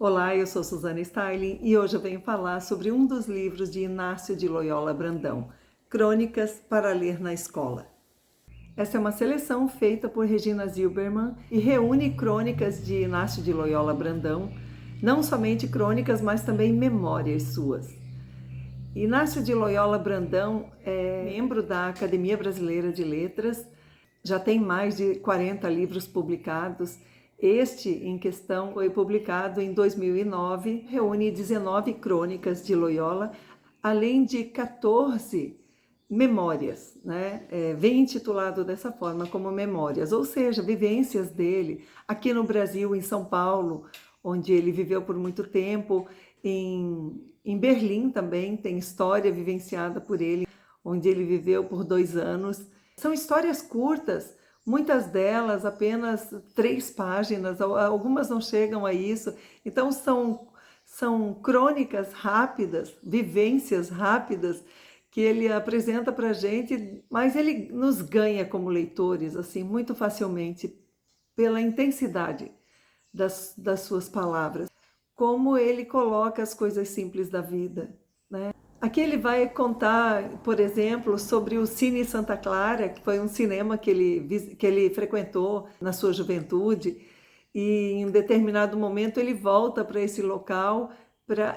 Olá, eu sou Suzana Starling e hoje eu venho falar sobre um dos livros de Inácio de Loyola Brandão, Crônicas para ler na escola. Essa é uma seleção feita por Regina Zilberman e reúne crônicas de Inácio de Loyola Brandão, não somente crônicas, mas também memórias suas. Inácio de Loyola Brandão é membro da Academia Brasileira de Letras, já tem mais de 40 livros publicados. Este, em questão, foi publicado em 2009, reúne 19 crônicas de Loyola, além de 14 memórias, né? Vem intitulado dessa forma como memórias, ou seja, vivências dele aqui no Brasil, em São Paulo, onde ele viveu por muito tempo, em Berlim também tem história vivenciada por ele, onde ele viveu por 2 anos. São histórias curtas, muitas delas apenas 3 páginas, algumas não chegam a isso. Então são crônicas rápidas, vivências rápidas, que ele apresenta para a gente, mas ele nos ganha como leitores assim muito facilmente pela intensidade das suas palavras, como ele coloca as coisas simples da vida, né? Aqui ele vai contar, por exemplo, sobre o Cine Santa Clara, que foi um cinema que ele frequentou na sua juventude, e em um determinado momento ele volta para esse local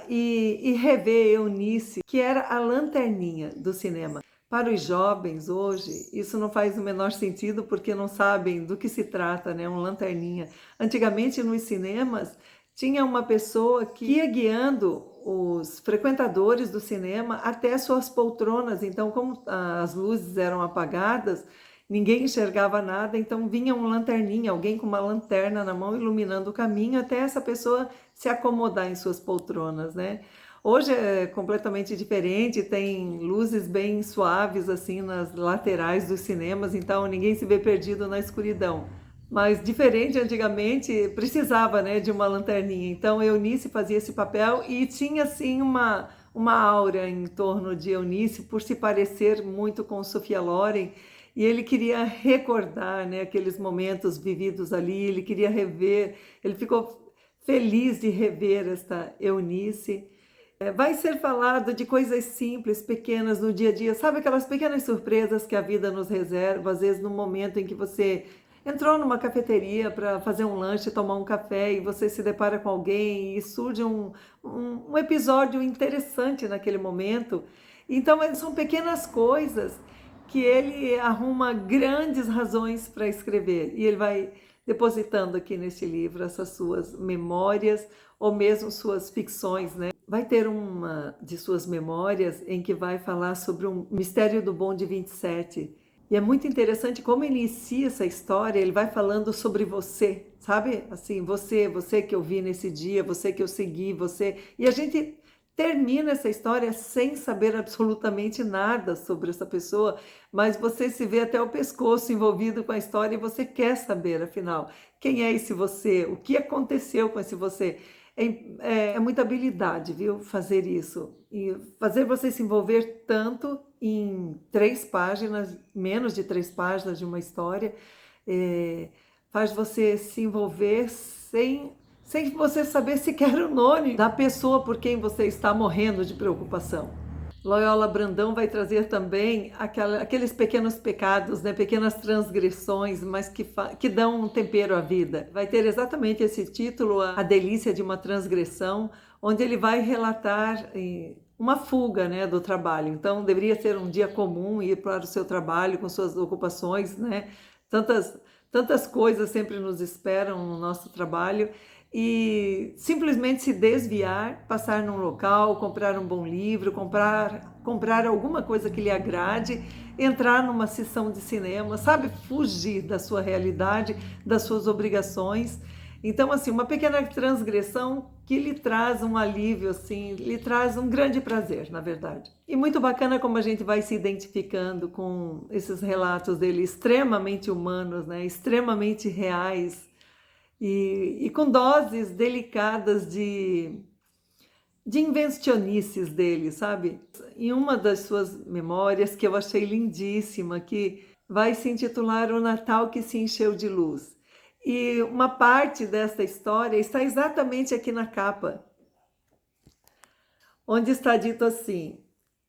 e revê Eunice, que era a lanterninha do cinema. Para os jovens hoje, isso não faz o menor sentido porque não sabem do que se trata, né? Um lanterninha. Antigamente, nos cinemas, tinha uma pessoa que ia guiando os frequentadores do cinema até suas poltronas. Então, como as luzes eram apagadas, ninguém enxergava nada, então vinha um lanterninha, alguém com uma lanterna na mão iluminando o caminho até essa pessoa se acomodar em suas poltronas, né? Hoje é completamente diferente, tem luzes bem suaves assim nas laterais dos cinemas, então ninguém se vê perdido na escuridão. Mas diferente antigamente, precisava, né, de uma lanterninha. Então Eunice fazia esse papel e tinha assim uma aura em torno de Eunice por se parecer muito com Sophia Loren, e ele queria recordar, né, aqueles momentos vividos ali, ele queria rever, ele ficou feliz de rever esta Eunice. Vai ser falado de coisas simples, pequenas no dia a dia, sabe aquelas pequenas surpresas que a vida nos reserva, às vezes no momento em que você entrou numa cafeteria para fazer um lanche, tomar um café e você se depara com alguém e surge um episódio interessante naquele momento. Então são pequenas coisas que ele arruma grandes razões para escrever e ele vai depositando aqui nesse livro essas suas memórias ou mesmo suas ficções, né? Vai ter uma de suas memórias em que vai falar sobre um mistério do bonde 27. E é muito interessante como ele inicia essa história, ele vai falando sobre você, sabe? Assim, você que eu vi nesse dia, você que eu segui, você. E a gente termina essa história sem saber absolutamente nada sobre essa pessoa, mas você se vê até o pescoço envolvido com a história e você quer saber, afinal, quem é esse você? O que aconteceu com esse você? É muita habilidade, viu? Fazer isso. E fazer você se envolver tanto em 3 páginas, menos de 3 páginas de uma história, faz você se envolver sem você saber sequer o nome da pessoa por quem você está morrendo de preocupação. Loyola Brandão vai trazer também aqueles pequenos pecados, né, pequenas transgressões, mas que dão um tempero à vida. Vai ter exatamente esse título, A Delícia de uma Transgressão, onde ele vai relatar uma fuga, né, do trabalho. Então, deveria ser um dia comum ir para o seu trabalho com suas ocupações, né? Tantas coisas sempre nos esperam no nosso trabalho, e simplesmente se desviar, passar num local, comprar um bom livro, comprar alguma coisa que lhe agrade, entrar numa sessão de cinema, sabe? Fugir da sua realidade, das suas obrigações. Então, assim, uma pequena transgressão que lhe traz um alívio, assim, lhe traz um grande prazer, na verdade. E muito bacana como a gente vai se identificando com esses relatos dele extremamente humanos, né? Extremamente reais, e com doses delicadas de invencionices dele, sabe? Em uma das suas memórias, que eu achei lindíssima, que vai se intitular O Natal que se encheu de luz. E uma parte desta história está exatamente aqui na capa, onde está dito assim: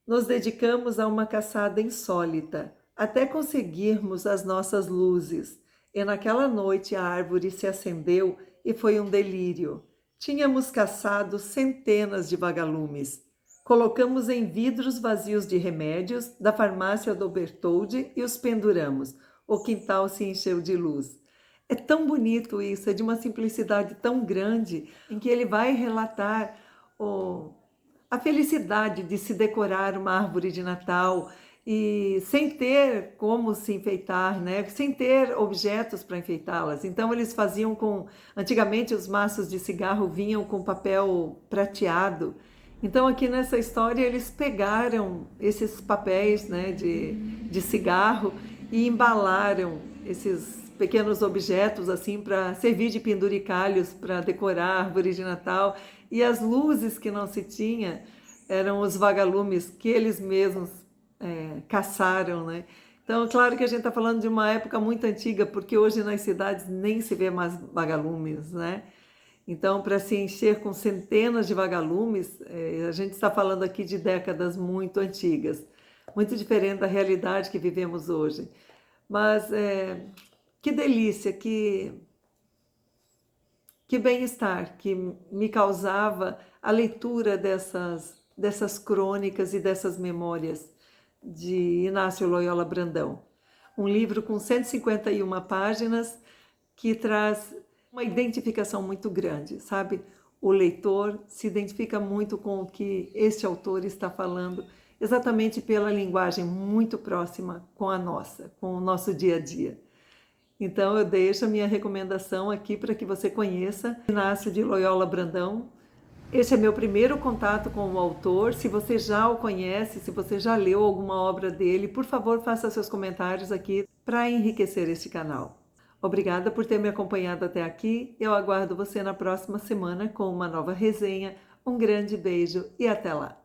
nos dedicamos a uma caçada insólita, até conseguirmos as nossas luzes. E naquela noite a árvore se acendeu e foi um delírio. Tínhamos caçado centenas de vagalumes. Colocamos em vidros vazios de remédios da farmácia do Bertoldi e os penduramos. O quintal se encheu de luz. É tão bonito isso, é de uma simplicidade tão grande, em que ele vai relatar a felicidade de se decorar uma árvore de Natal e sem ter como se enfeitar, né? Sem ter objetos para enfeitá-las. Então eles faziam antigamente os maços de cigarro vinham com papel prateado. Então aqui nessa história eles pegaram esses papéis, né, de cigarro e embalaram esses pequenos objetos assim para servir de penduricalhos para decorar a árvore de Natal. E as luzes que não se tinha eram os vagalumes que eles mesmos caçaram, né? Então, claro que a gente está falando de uma época muito antiga, porque hoje nas cidades nem se vê mais vagalumes, né? Então, para se encher com centenas de vagalumes, a gente está falando aqui de décadas muito antigas, muito diferente da realidade que vivemos hoje. Mas que delícia, que bem-estar que me causava a leitura dessas crônicas e dessas memórias de Inácio Loyola Brandão. Um livro com 151 páginas que traz uma identificação muito grande, sabe? O leitor se identifica muito com o que este autor está falando, exatamente pela linguagem muito próxima com a nossa, com o nosso dia a dia. Então eu deixo a minha recomendação aqui para que você conheça Inácio de Loyola Brandão. Este é meu primeiro contato com o autor. Se você já o conhece, se você já leu alguma obra dele, por favor, faça seus comentários aqui para enriquecer este canal. Obrigada por ter me acompanhado até aqui. Eu aguardo você na próxima semana com uma nova resenha. Um grande beijo e até lá!